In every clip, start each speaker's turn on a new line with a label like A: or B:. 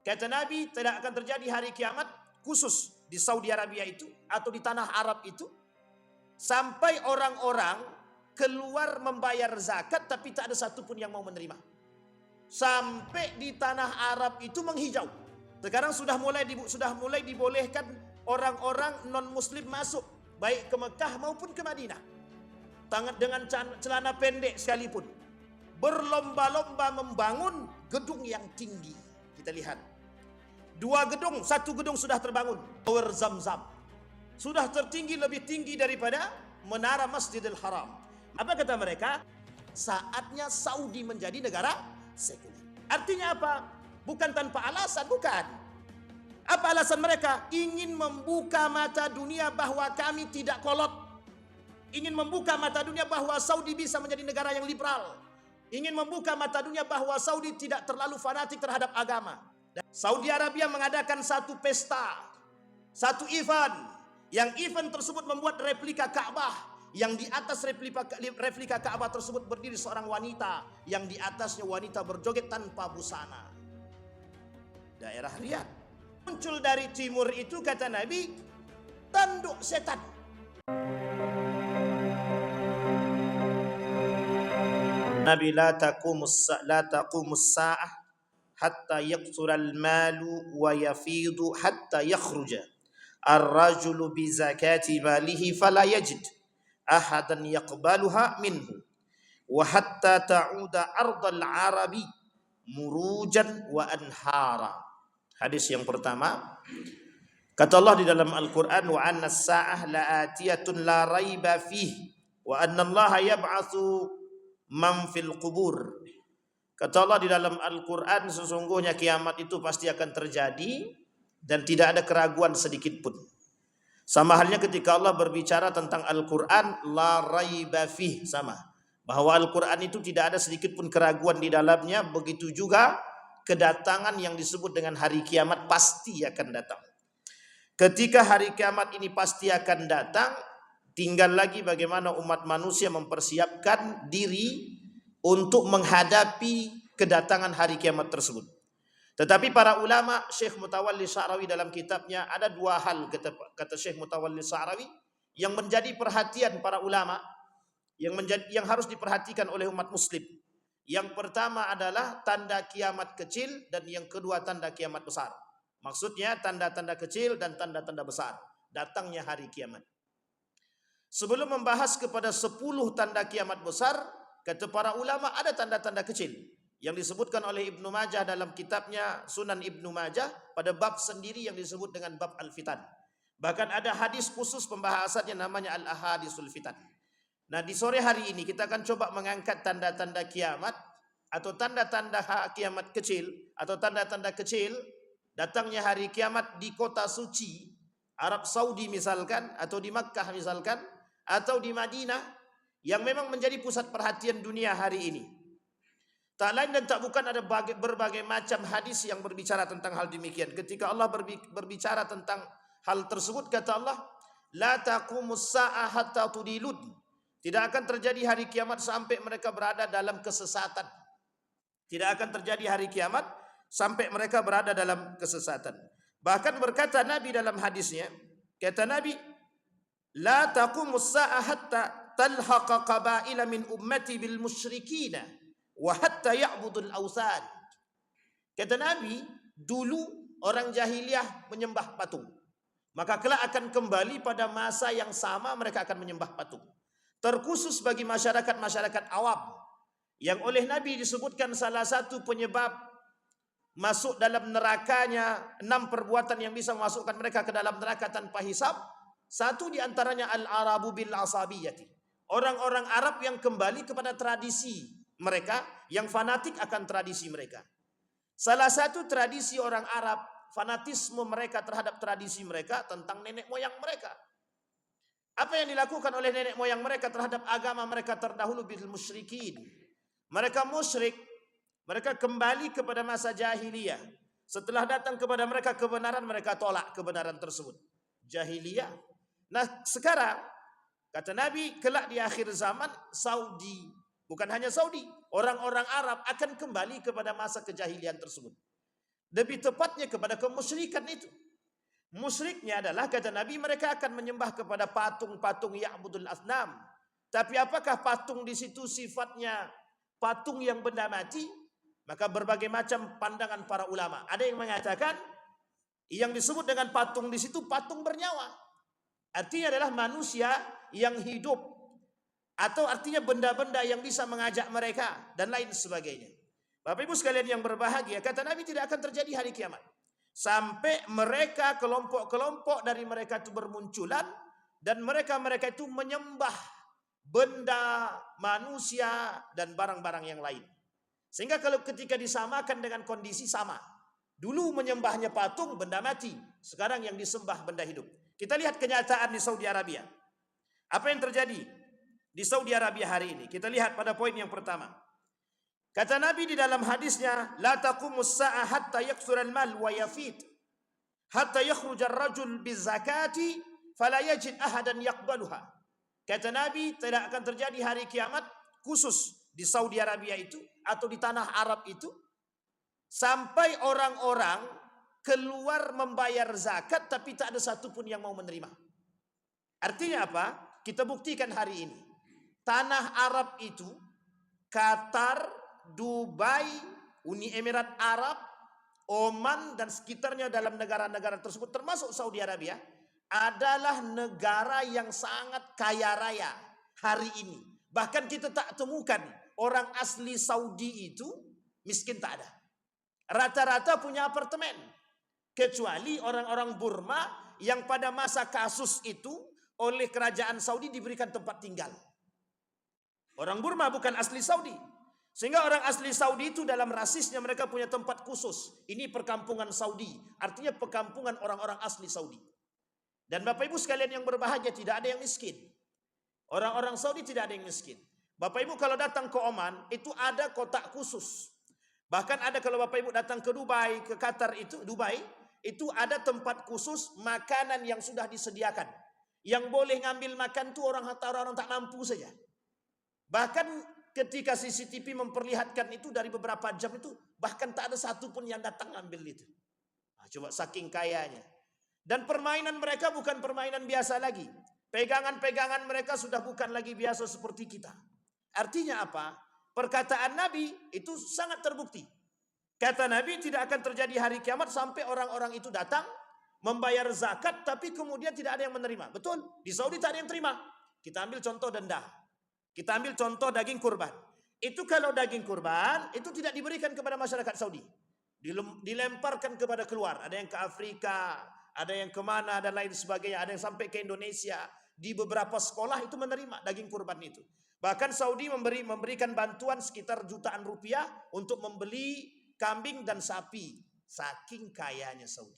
A: Kata Nabi, tidak akan terjadi hari kiamat khusus di Saudi Arabia itu atau di tanah Arab itu sampai orang-orang keluar membayar zakat tapi tak ada satupun yang mau menerima. Sampai di tanah Arab itu menghijau. Sekarang sudah mulai dibolehkan orang-orang non-muslim masuk baik ke Mekah maupun ke Madinah. Dengan celana pendek sekalipun. Berlomba-lomba membangun gedung yang tinggi. Kita lihat. 2 gedung, 1 gedung sudah terbangun. Tower Zamzam. Sudah tertinggi, lebih tinggi daripada menara Masjidil Haram. Apa kata mereka? Saatnya Saudi menjadi negara sekuler. Artinya apa? Bukan tanpa alasan, bukan. Apa alasan mereka? Ingin membuka mata dunia bahwa kami tidak kolot. Ingin membuka mata dunia bahwa Saudi bisa menjadi negara yang liberal. Ingin membuka mata dunia bahwa Saudi tidak terlalu fanatik terhadap agama. Saudi Arabia mengadakan satu pesta, satu event. Yang event tersebut membuat replika Ka'bah. Yang di atas replika Ka'bah tersebut berdiri seorang wanita. Yang di atasnya wanita berjoget tanpa busana. Daerah Riyadh. Muncul dari timur itu, kata Nabi, tanduk setan. Nabi, la taqumus sa'ah hatta yaqsura al-malu wa yafidu hatta yakhruja ar-rajulu bi zakati malihi fala yajid ahadan yaqbaluha minhu wa hatta ta'uda ardal arabi murujan wa anhara. Hadis yang pertama, kata Allah di dalam Al-Quran, wa anna as-sa'ah la'atiyatun la raiba fihi wa anna Allah yab'atsu man fil qubur. Kata Allah di dalam Al-Quran, sesungguhnya kiamat itu pasti akan terjadi dan tidak ada keraguan sedikit pun. Sama halnya ketika Allah berbicara tentang Al-Quran, la raiba fih, sama. Bahwa Al-Quran itu tidak ada sedikit pun keraguan di dalamnya. Begitu juga kedatangan yang disebut dengan hari kiamat pasti akan datang. Ketika hari kiamat ini pasti akan datang, tinggal lagi bagaimana umat manusia mempersiapkan diri untuk menghadapi kedatangan hari kiamat tersebut. Tetapi para ulama, Syekh Mutawalli Sya'rawi dalam kitabnya, ada 2 hal kata Syekh Mutawalli Sya'rawi yang menjadi perhatian para ulama, yang harus diperhatikan oleh umat muslim. Yang pertama adalah tanda kiamat kecil dan yang kedua tanda kiamat besar. Maksudnya tanda-tanda kecil dan tanda-tanda besar datangnya hari kiamat. Sebelum membahas kepada 10 tanda kiamat besar, kata para ulama ada tanda-tanda kecil yang disebutkan oleh Ibnu Majah dalam kitabnya Sunan Ibnu Majah pada bab sendiri yang disebut dengan bab Al-Fitan. Bahkan ada hadis khusus pembahasannya namanya Al-Ahadisul Fitan. Nah, di sore hari ini kita akan coba mengangkat tanda-tanda kiamat atau tanda-tanda kiamat kecil atau tanda-tanda kecil datangnya hari kiamat di kota suci Arab Saudi misalkan, atau di Makkah misalkan, atau di Madinah yang memang menjadi pusat perhatian dunia hari ini. Tak lain dan tak bukan ada berbagai macam hadis yang berbicara tentang hal demikian. Ketika Allah berbicara tentang hal tersebut, kata Allah, la taqumus sa'ah hatta tudilud. Tidak akan terjadi hari kiamat sampai mereka berada dalam kesesatan. Tidak akan terjadi hari kiamat sampai mereka berada dalam kesesatan. Bahkan berkata Nabi dalam hadisnya, kata Nabi, la taqumus sa'ah hatta talhaqa qabaila min ummati bil musyrikina wa hatta ya'budul awthan. Kata Nabi, dulu orang jahiliyah menyembah patung. Maka kelak akan kembali pada masa yang sama mereka akan menyembah patung. Terkhusus bagi masyarakat-masyarakat awam yang oleh Nabi disebutkan salah satu penyebab masuk dalam nerakanya 6 perbuatan yang bisa memasukkan mereka ke dalam neraka tanpa hisab. Satu di antaranya al-arabu bil asabiyati. Orang-orang Arab yang kembali kepada tradisi mereka, yang fanatik akan tradisi mereka. Salah satu tradisi orang Arab, fanatisme mereka terhadap tradisi mereka tentang nenek moyang mereka. Apa yang dilakukan oleh nenek moyang mereka terhadap agama mereka terdahulu bil musyrikin. Mereka musyrik, mereka kembali kepada masa jahiliyah. Setelah datang kepada mereka kebenaran, mereka tolak kebenaran tersebut. Jahiliyah. Nah, sekarang kata Nabi, kelak di akhir zaman Saudi, bukan hanya Saudi, orang-orang Arab akan kembali kepada masa kejahilian tersebut. Lebih tepatnya kepada kemusyrikan itu. Musyriknya adalah, kata Nabi, mereka akan menyembah kepada patung-patung ya'budul asnam. Tapi apakah patung di situ sifatnya patung yang benda mati? Maka berbagai macam pandangan para ulama. Ada yang mengatakan yang disebut dengan patung di situ patung bernyawa. Artinya adalah manusia yang hidup, atau artinya benda-benda yang bisa mengajak mereka dan lain sebagainya. Bapak Ibu sekalian yang berbahagia, kata Nabi tidak akan terjadi hari kiamat sampai mereka, kelompok-kelompok dari mereka itu bermunculan, dan mereka itu menyembah benda, manusia, dan barang-barang yang lain. Sehingga kalau ketika disamakan dengan kondisi sama. Dulu menyembahnya patung, benda mati. Sekarang yang disembah benda hidup. Kita lihat kenyataan di Saudi Arabia. Apa yang terjadi di Saudi Arabia hari ini? Kita lihat pada poin yang pertama. Kata Nabi di dalam hadisnya, la taqumus sa'ah hatta yaksural mal wa yafid, hatta yakhruja ar-rajul bizakati fala yajid ahadan yaqbaluha. Kata Nabi, tidak akan terjadi hari kiamat khusus di Saudi Arabia itu atau di tanah Arab itu sampai orang-orang keluar membayar zakat tapi tak ada satupun yang mau menerima. Artinya apa? Kita buktikan hari ini. Tanah Arab itu, Qatar, Dubai, Uni Emirat Arab, Oman dan sekitarnya dalam negara-negara tersebut termasuk Saudi Arabia adalah negara yang sangat kaya raya hari ini. Bahkan kita tak temukan orang asli Saudi itu miskin, tak ada. Rata-rata punya apartemen. Kecuali orang-orang Burma yang pada masa kasus itu oleh kerajaan Saudi diberikan tempat tinggal. Orang Burma bukan asli Saudi. Sehingga orang asli Saudi itu dalam rasisnya mereka punya tempat khusus. Ini perkampungan Saudi. Artinya perkampungan orang-orang asli Saudi. Dan Bapak Ibu sekalian yang berbahagia, tidak ada yang miskin. Orang-orang Saudi tidak ada yang miskin. Bapak Ibu kalau datang ke Oman, itu ada kotak khusus. Bahkan ada kalau Bapak Ibu datang ke Dubai, ke Qatar itu, Dubai, itu ada tempat khusus makanan yang sudah disediakan. Yang boleh ngambil makan itu orang tak mampu saja. Bahkan ketika CCTV memperlihatkan itu dari beberapa jam itu, bahkan tak ada satupun yang datang ngambil itu. Nah, coba saking kayanya. Dan permainan mereka bukan permainan biasa lagi. Pegangan-pegangan mereka sudah bukan lagi biasa seperti kita. Artinya apa? Perkataan Nabi itu sangat terbukti. Kata Nabi tidak akan terjadi hari kiamat sampai orang-orang itu datang membayar zakat tapi kemudian tidak ada yang menerima. Betul, di Saudi tak ada yang terima. Kita ambil contoh denda. Kita ambil contoh daging kurban. Itu kalau daging kurban itu tidak diberikan kepada masyarakat Saudi. Dilemparkan kepada keluar. Ada yang ke Afrika, ada yang kemana dan lain sebagainya. Ada yang sampai ke Indonesia. Di beberapa sekolah itu menerima daging kurban itu. Bahkan Saudi memberikan bantuan sekitar jutaan rupiah untuk membeli kambing dan sapi. Saking kayanya Saudi.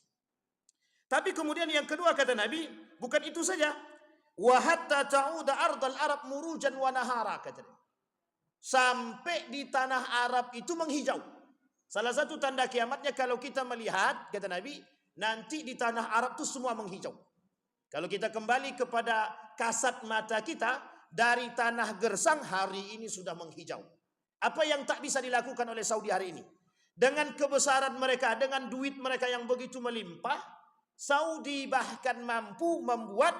A: Tapi kemudian yang kedua kata Nabi, bukan itu saja. Wa hatta ta'uda ardal Arab murujan wa nahara, kata Nabi. Sampai di tanah Arab itu menghijau. Salah satu tanda kiamatnya kalau kita melihat, kata Nabi, nanti di tanah Arab itu semua menghijau. Kalau kita kembali kepada kasat mata kita, dari tanah gersang hari ini sudah menghijau. Apa yang tak bisa dilakukan oleh Saudi hari ini? Dengan kebesaran mereka, dengan duit mereka yang begitu melimpah, Saudi bahkan mampu membuat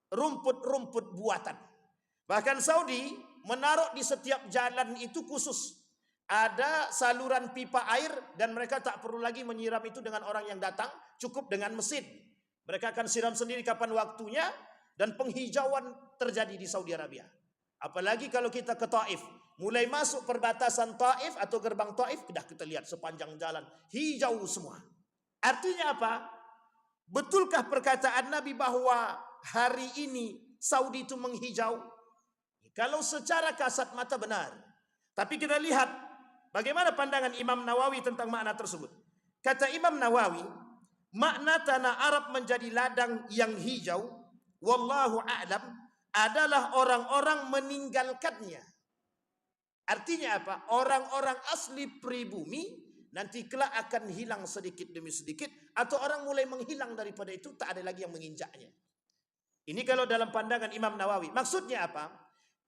A: rumput-rumput buatan. Bahkan Saudi menaruh di setiap jalan itu khusus. Ada saluran pipa air dan mereka tak perlu lagi menyiram itu dengan orang yang datang, cukup dengan mesin. Mereka akan siram sendiri kapan waktunya dan penghijauan terjadi di Saudi Arabia. Apalagi kalau kita ke Taif, mulai masuk perbatasan Taif atau gerbang Taif, sudah kita lihat sepanjang jalan hijau semua. Artinya apa? Betulkah perkataan Nabi bahwa hari ini Saudi itu menghijau? Kalau secara kasat mata benar. Tapi kita lihat bagaimana pandangan Imam Nawawi tentang makna tersebut. Kata Imam Nawawi, makna tanah Arab menjadi ladang yang hijau, wallahu a'lam, adalah orang-orang meninggalkannya. Artinya apa? Orang-orang asli pribumi nanti kelak akan hilang sedikit demi sedikit, atau orang mulai menghilang daripada itu, tak ada lagi yang menginjaknya. Ini kalau dalam pandangan Imam Nawawi. Maksudnya apa?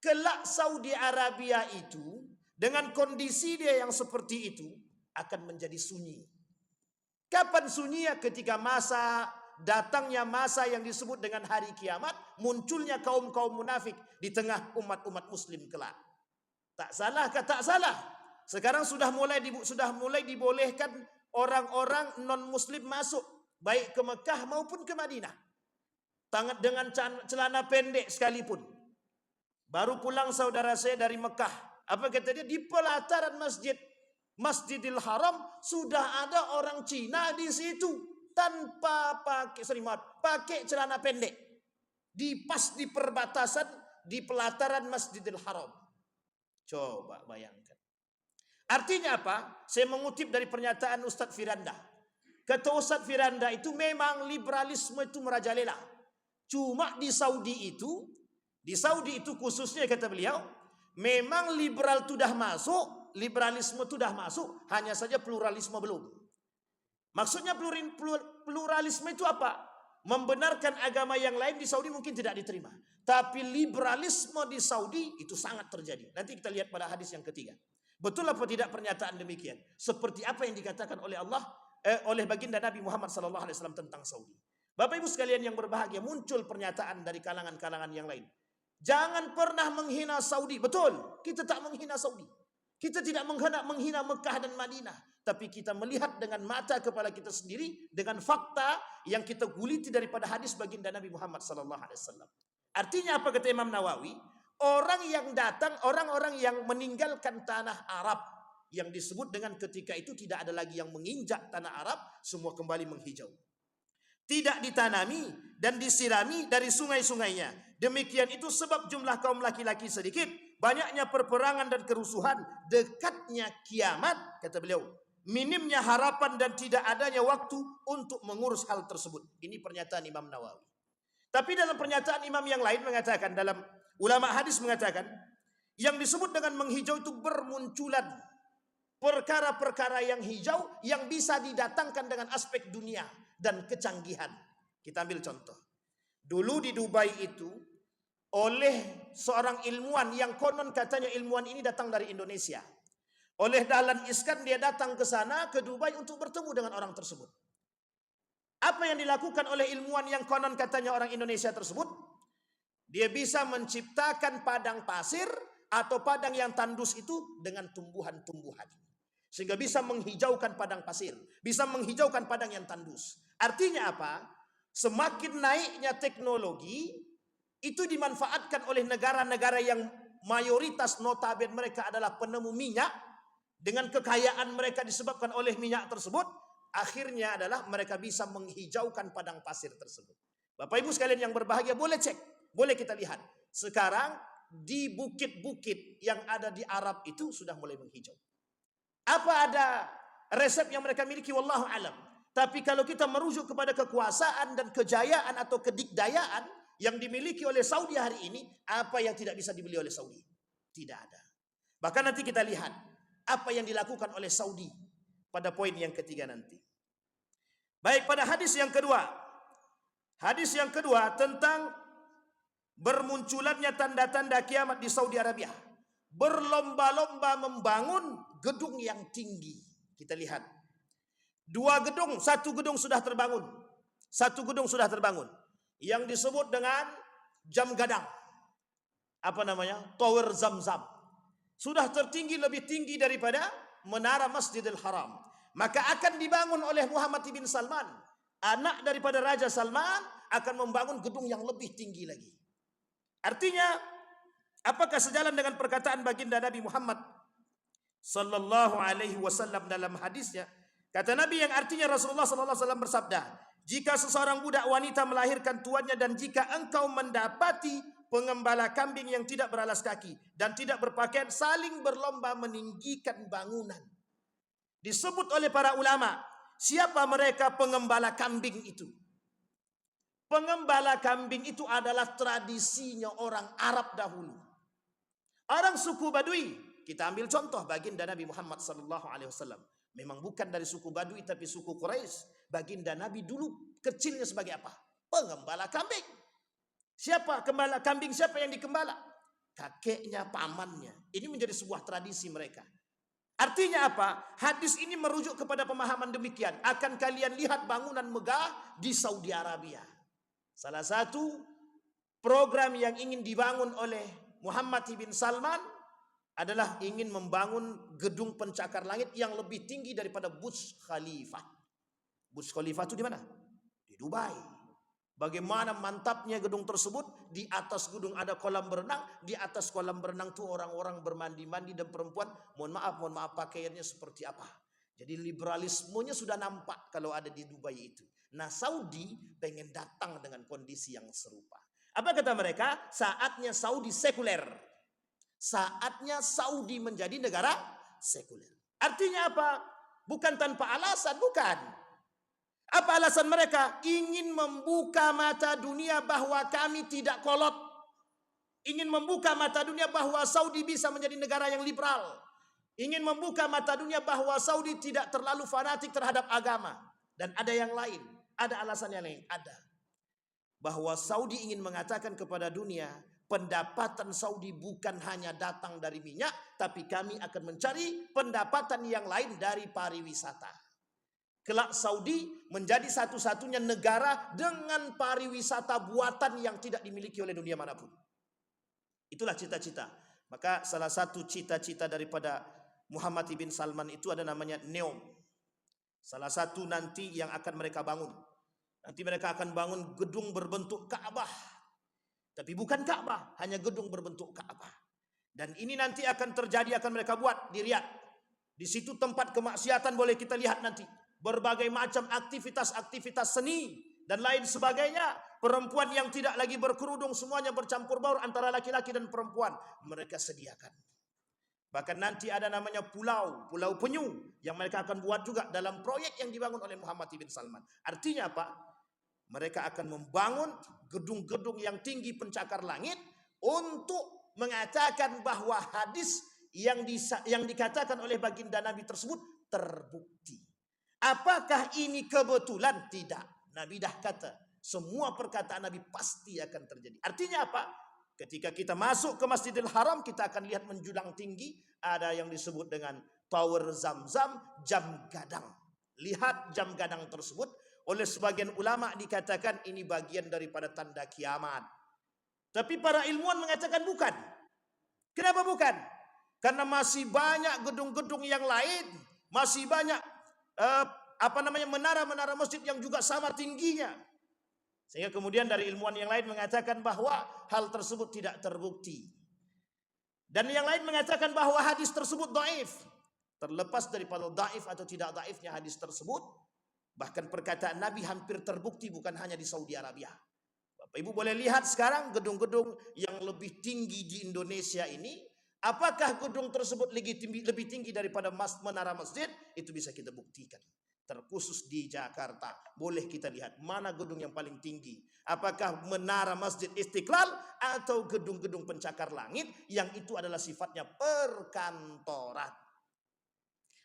A: Kelak Saudi Arabia itu dengan kondisi dia yang seperti itu akan menjadi sunyi. Kapan sunyinya? Ketika datangnya masa yang disebut dengan hari kiamat, munculnya kaum-kaum munafik di tengah umat-umat muslim kelak. Tak salah kah? Tak salah. Sekarang sudah mulai dibolehkan orang-orang non muslim masuk baik ke Mekah maupun ke Madinah. Dengan celana pendek sekalipun. Baru pulang saudara saya dari Mekah. Apa kata dia? Di pelataran Masjidil Haram sudah ada orang Cina di situ tanpa pakai celana pendek. Di perbatasan di pelataran Masjidil Haram. Coba bayangkan. Artinya apa? Saya mengutip dari pernyataan Ustadz Firanda. Kata Ustadz Firanda itu memang liberalisme itu merajalela. Cuma di Saudi itu khususnya kata beliau, memang liberal itu dah masuk, liberalisme itu dah masuk, hanya saja pluralisme belum. Maksudnya pluralisme itu apa? Membenarkan agama yang lain di Saudi mungkin tidak diterima. Tapi liberalisme di Saudi itu sangat terjadi. Nanti kita lihat pada hadis yang ketiga. Betul apa tidak pernyataan demikian? Seperti apa yang dikatakan oleh Allah, oleh baginda Nabi Muhammad SAW tentang Saudi. Bapak Ibu sekalian yang berbahagia, muncul pernyataan dari kalangan-kalangan yang lain. Jangan pernah menghina Saudi. Betul, kita tak menghina Saudi. Kita tidak menghina Mekah dan Madinah. Tapi kita melihat dengan mata kepala kita sendiri, dengan fakta yang kita guliti daripada hadis baginda Nabi Muhammad SAW. Artinya apa kata Imam Nawawi? Orang-orang yang meninggalkan tanah Arab, yang disebut dengan ketika itu tidak ada lagi yang menginjak tanah Arab, semua kembali menghijau. Tidak ditanami dan disirami dari sungai-sungainya. Demikian itu sebab jumlah kaum laki-laki sedikit, banyaknya perperangan dan kerusuhan, dekatnya kiamat, kata beliau, minimnya harapan dan tidak adanya waktu untuk mengurus hal tersebut. Ini pernyataan Imam Nawawi. Tapi dalam pernyataan imam yang lain mengatakan, dalam ulama hadis mengatakan, yang disebut dengan menghijau itu bermunculan perkara-perkara yang hijau yang bisa didatangkan dengan aspek dunia dan kecanggihan. Kita ambil contoh. Dulu di Dubai itu, oleh seorang ilmuwan yang konon katanya ilmuwan ini datang dari Indonesia. Oleh Dahlan Iskan dia datang ke sana, ke Dubai untuk bertemu dengan orang tersebut. Apa yang dilakukan oleh ilmuwan yang konon katanya orang Indonesia tersebut? Dia bisa menciptakan padang pasir atau padang yang tandus itu dengan tumbuhan-tumbuhan. Sehingga bisa menghijaukan padang pasir, bisa menghijaukan padang yang tandus. Artinya apa? Semakin naiknya teknologi, itu dimanfaatkan oleh negara-negara yang mayoritas notabene mereka adalah penemu minyak, dengan kekayaan mereka disebabkan oleh minyak tersebut, akhirnya adalah mereka bisa menghijaukan padang pasir tersebut. Bapak Ibu sekalian yang berbahagia, boleh cek, boleh kita lihat. Sekarang di bukit-bukit yang ada di Arab itu sudah mulai menghijau. Apa ada resep yang mereka miliki? Wallahu alam. Tapi kalau kita merujuk kepada kekuasaan dan kejayaan atau kedikdayaan yang dimiliki oleh Saudi hari ini, apa yang tidak bisa dibeli oleh Saudi? Tidak ada. Bahkan nanti kita lihat apa yang dilakukan oleh Saudi pada poin yang ketiga nanti. Baik, pada hadis yang kedua. Hadis yang kedua tentang bermunculannya tanda-tanda kiamat di Saudi Arabia. Berlomba-lomba membangun gedung yang tinggi. Kita lihat. Satu gedung sudah terbangun. Satu gedung sudah terbangun. Yang disebut dengan jam gadang. Apa namanya? Tower Zam-Zam. Sudah tertinggi, lebih tinggi daripada menara Masjidil Haram. Maka akan dibangun oleh Muhammad bin Salman. Anak daripada Raja Salman akan membangun gedung yang lebih tinggi lagi. Artinya, apakah sejalan dengan perkataan baginda Nabi Muhammad sallallahu alaihi wasallam dalam hadisnya? Kata Nabi yang artinya Rasulullah sallallahu alaihi wasallam bersabda, jika seseorang budak wanita melahirkan tuannya dan jika engkau mendapati pengembala kambing yang tidak beralas kaki dan tidak berpakaian saling berlomba meninggikan bangunan. Disebut oleh para ulama, siapa mereka pengembala kambing itu? Pengembala kambing itu adalah tradisinya orang Arab dahulu. Orang suku Badui, kita ambil contoh baginda Nabi Muhammad SAW. Memang bukan dari suku Badui tapi suku Quraisy. Baginda Nabi dulu kecilnya sebagai apa? Pengembala kambing. Siapa gembala kambing? Siapa yang dikembala? Kakeknya, pamannya. Ini menjadi sebuah tradisi mereka. Artinya apa? Hadis ini merujuk kepada pemahaman demikian. Akan kalian lihat bangunan megah di Saudi Arabia. Salah satu program yang ingin dibangun oleh Muhammad bin Salman adalah ingin membangun gedung pencakar langit yang lebih tinggi daripada Burj Khalifah. Burj Khalifah itu di mana? Di Dubai. Bagaimana mantapnya gedung tersebut. Di atas gedung ada kolam berenang. Di atas kolam berenang itu orang-orang bermandi-mandi dan perempuan. Mohon maaf pakaiannya seperti apa. Jadi liberalismenya sudah nampak kalau ada di Dubai itu. Nah, Saudi pengen datang dengan kondisi yang serupa. Apa kata mereka? Saatnya Saudi sekuler. Saatnya Saudi menjadi negara sekuler. Artinya apa? Bukan tanpa alasan, bukan. Apa alasan mereka? Ingin membuka mata dunia bahwa kami tidak kolot. Ingin membuka mata dunia bahwa Saudi bisa menjadi negara yang liberal. Ingin membuka mata dunia bahwa Saudi tidak terlalu fanatik terhadap agama. Dan ada yang lain. Ada alasan yang lain. Ada. Bahwa Saudi ingin mengatakan kepada dunia, pendapatan Saudi bukan hanya datang dari minyak, tapi kami akan mencari pendapatan yang lain dari pariwisata. Kelak Saudi menjadi satu-satunya negara dengan pariwisata buatan yang tidak dimiliki oleh dunia manapun. Itulah cita-cita. Maka salah satu cita-cita daripada Muhammad bin Salman itu ada namanya NEOM. Salah satu nanti yang akan mereka bangun. Nanti mereka akan bangun gedung berbentuk Ka'bah. Tapi bukan Ka'bah, hanya gedung berbentuk Ka'bah. Dan ini nanti akan terjadi, akan mereka buat di Riyadh. Di situ tempat kemaksiatan boleh kita lihat nanti. Berbagai macam aktivitas-aktivitas seni dan lain sebagainya. Perempuan yang tidak lagi berkerudung, semuanya bercampur baur antara laki-laki dan perempuan. Mereka sediakan. Bahkan nanti ada namanya pulau penyu yang mereka akan buat juga dalam proyek yang dibangun oleh Muhammad bin Salman. Artinya apa? Mereka akan membangun gedung-gedung yang tinggi pencakar langit untuk mengatakan bahwa hadis yang dikatakan oleh baginda Nabi tersebut terbukti. Apakah ini kebetulan? Tidak. Nabi dah kata, semua perkataan Nabi pasti akan terjadi. Artinya apa? Ketika kita masuk ke Masjidil Haram, kita akan lihat menjulang tinggi. Ada yang disebut dengan Tower Zamzam, jam gadang. Lihat jam gadang tersebut. Oleh sebagian ulama dikatakan ini bagian daripada tanda kiamat. Tapi para ilmuwan mengatakan bukan. Kenapa bukan? Karena masih banyak gedung-gedung yang lain. Masih banyak menara-menara masjid yang juga sama tingginya. Sehingga kemudian dari ilmuwan yang lain mengatakan bahwa hal tersebut tidak terbukti. Dan yang lain mengatakan bahwa hadis tersebut dhaif. Terlepas daripada dhaif atau tidak dhaifnya hadis tersebut, bahkan perkataan Nabi hampir terbukti bukan hanya di Saudi Arabia. Bapak Ibu boleh lihat sekarang gedung-gedung yang lebih tinggi di Indonesia ini. Apakah gedung tersebut lebih tinggi daripada menara masjid? Itu bisa kita buktikan. Terkhusus di Jakarta. Boleh kita lihat mana gedung yang paling tinggi. Apakah menara Masjid Istiqlal atau gedung-gedung pencakar langit yang itu adalah sifatnya perkantoran.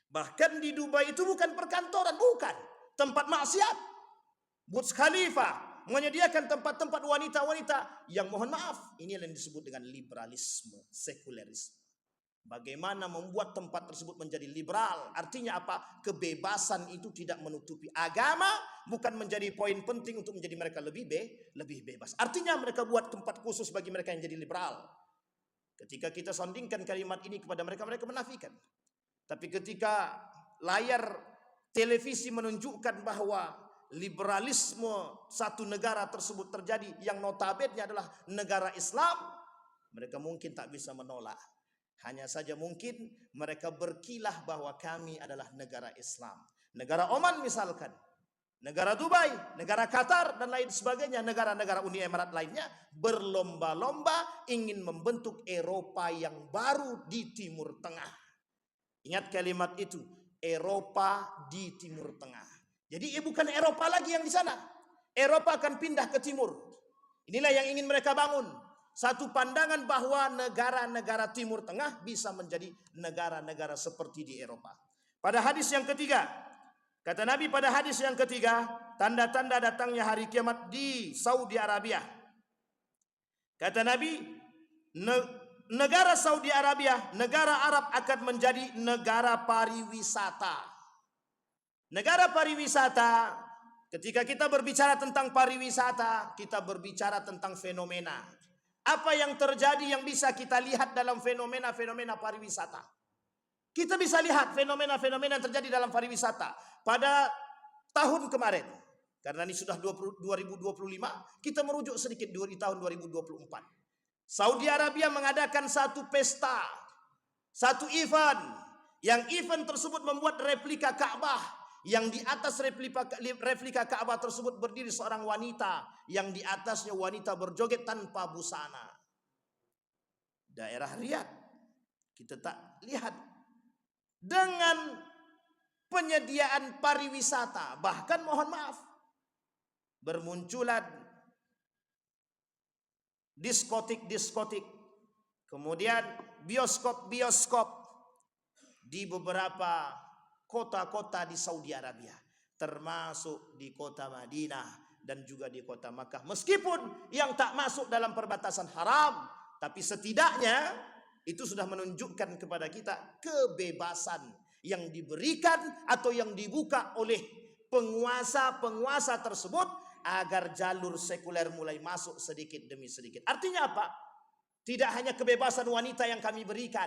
A: Bahkan di Dubai itu bukan perkantoran, bukan. Tempat maksiat. Burj Khalifah menyediakan tempat-tempat wanita-wanita yang mohon maaf, ini yang disebut dengan liberalisme, sekulerisme. Bagaimana membuat tempat tersebut menjadi liberal? Artinya apa? Kebebasan itu tidak menutupi agama, bukan menjadi poin penting untuk menjadi mereka lebih bebas. Artinya mereka buat tempat khusus bagi mereka yang jadi liberal. Ketika kita sandingkan kalimat ini kepada mereka, mereka menafikan. Tapi ketika layar televisi menunjukkan bahwa liberalisme satu negara tersebut terjadi yang notabene adalah negara Islam, mereka mungkin tak bisa menolak. Hanya saja mungkin mereka berkilah bahwa kami adalah negara Islam. Negara Oman misalkan, negara Dubai, negara Qatar dan lain sebagainya, negara-negara Uni Emirat lainnya berlomba-lomba ingin membentuk Eropa yang baru di Timur Tengah. Ingat kalimat itu, Eropa di Timur Tengah. Jadi bukan Eropa lagi yang di sana. Eropa akan pindah ke timur. Inilah yang ingin mereka bangun. Satu pandangan bahwa negara-negara Timur Tengah bisa menjadi negara-negara seperti di Eropa. Pada hadis yang ketiga, kata Nabi pada hadis yang ketiga, tanda-tanda datangnya hari kiamat di Saudi Arabia. Kata Nabi, negara Saudi Arabia, negara Arab akan menjadi negara pariwisata. Negara pariwisata, ketika kita berbicara tentang pariwisata, kita berbicara tentang fenomena. Apa yang terjadi yang bisa kita lihat dalam fenomena-fenomena pariwisata? Kita bisa lihat fenomena-fenomena yang terjadi dalam pariwisata pada tahun kemarin. Karena ini sudah 2025, kita merujuk sedikit di tahun 2024. Saudi Arabia mengadakan satu pesta, satu event. Yang event tersebut membuat replika Ka'bah. Yang di atas replika Ka'bah tersebut berdiri seorang wanita. Yang di atasnya wanita berjoget tanpa busana. Daerah Riyadh. Kita tak lihat. Dengan penyediaan pariwisata. Bahkan mohon maaf. Bermunculan diskotik-diskotik. Kemudian bioskop-bioskop. Di beberapa kota-kota di Saudi Arabia, termasuk di kota Madinah dan juga di kota Makkah. Meskipun yang tak masuk dalam perbatasan haram, tapi setidaknya itu sudah menunjukkan kepada kita kebebasan yang diberikan atau yang dibuka oleh penguasa-penguasa tersebut agar jalur sekuler mulai masuk sedikit demi sedikit. Artinya apa? Tidak hanya kebebasan wanita yang kami berikan,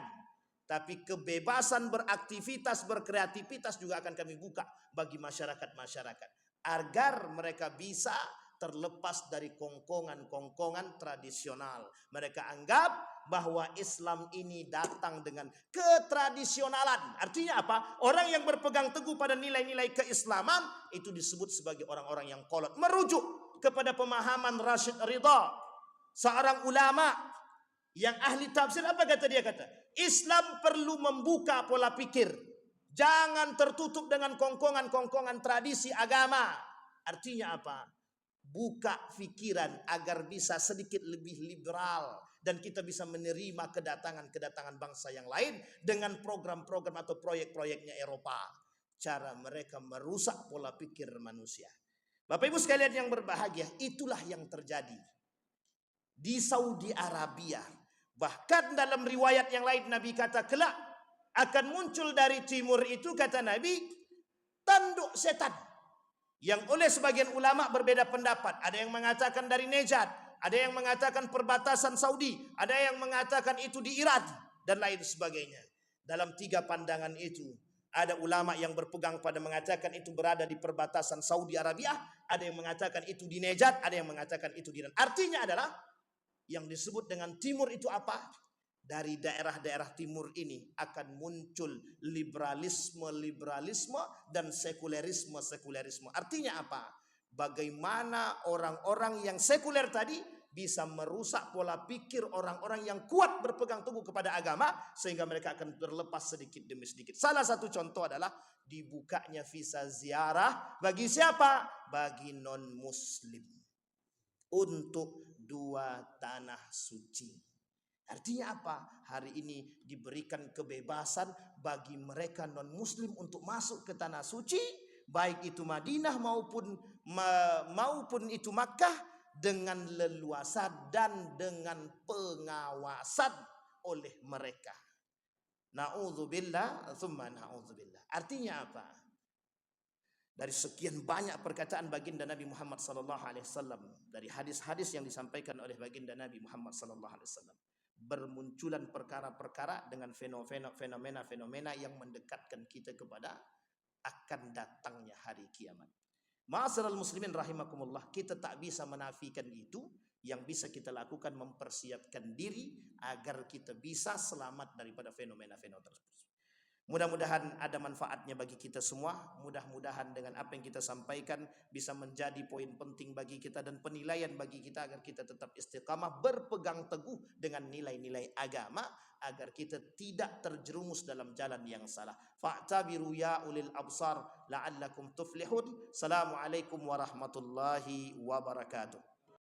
A: tapi kebebasan beraktivitas, berkreativitas juga akan kami buka bagi masyarakat-masyarakat. Agar mereka bisa terlepas dari kongkongan-kongkongan tradisional. Mereka anggap bahwa Islam ini datang dengan ketradisionalan. Artinya apa? Orang yang berpegang teguh pada nilai-nilai keislaman itu disebut sebagai orang-orang yang kolot. Merujuk kepada pemahaman Rashid Ridha, seorang ulama yang ahli tafsir. Apa kata dia? Kata, Islam perlu membuka pola pikir. Jangan tertutup dengan kongkongan-kongkongan tradisi agama. Artinya apa? Buka pikiran agar bisa sedikit lebih liberal. Dan kita bisa menerima kedatangan-kedatangan bangsa yang lain dengan program-program atau proyek-proyeknya Eropa. Cara mereka merusak pola pikir manusia. Bapak Ibu sekalian yang berbahagia, itulah yang terjadi di Saudi Arabia. Bahkan dalam riwayat yang lain Nabi kata kelak akan muncul dari timur itu, kata Nabi, tanduk setan. Yang oleh sebagian ulama berbeda pendapat. Ada yang mengatakan dari Najd, ada yang mengatakan perbatasan Saudi, ada yang mengatakan itu di Iran dan lain sebagainya. Dalam tiga pandangan itu ada ulama yang berpegang pada mengatakan itu berada di perbatasan Saudi Arabia, ada yang mengatakan itu di Najd, ada yang mengatakan itu di Iran. Artinya adalah yang disebut dengan timur itu apa? Dari daerah-daerah timur ini akan muncul liberalisme dan sekulerisme. Artinya apa? Bagaimana orang-orang yang sekuler tadi bisa merusak pola pikir orang-orang yang kuat berpegang teguh kepada agama, sehingga mereka akan terlepas sedikit demi sedikit. Salah satu contoh adalah dibukanya visa ziarah bagi siapa? Bagi non-muslim untuk 2 tanah suci. Artinya apa? Hari ini diberikan kebebasan bagi mereka non-muslim untuk masuk ke tanah suci, baik itu Madinah maupun itu Makkah, dengan leluasa dan dengan pengawasan oleh mereka. Na'udzubillah, tsumma na'udzubillah. Artinya apa? Dari sekian banyak perkataan baginda Nabi Muhammad SAW, dari hadis-hadis yang disampaikan oleh baginda Nabi Muhammad SAW, bermunculan perkara-perkara dengan fenomena-fenomena yang mendekatkan kita kepada akan datangnya hari kiamat. Ma'asyiral muslimin rahimakumullah, kita tak bisa menafikan itu. Yang bisa kita lakukan mempersiapkan diri agar kita bisa selamat daripada fenomena-fenomena tersebut. Mudah-mudahan ada manfaatnya bagi kita semua. Mudah-mudahan dengan apa yang kita sampaikan bisa menjadi poin penting bagi kita dan penilaian bagi kita agar kita tetap istiqamah berpegang teguh dengan nilai-nilai agama agar kita tidak terjerumus dalam jalan yang salah. Fa'tabiru ya ulil absar la'allakum tuflihun. Assalamualaikum warahmatullahi wabarakatuh.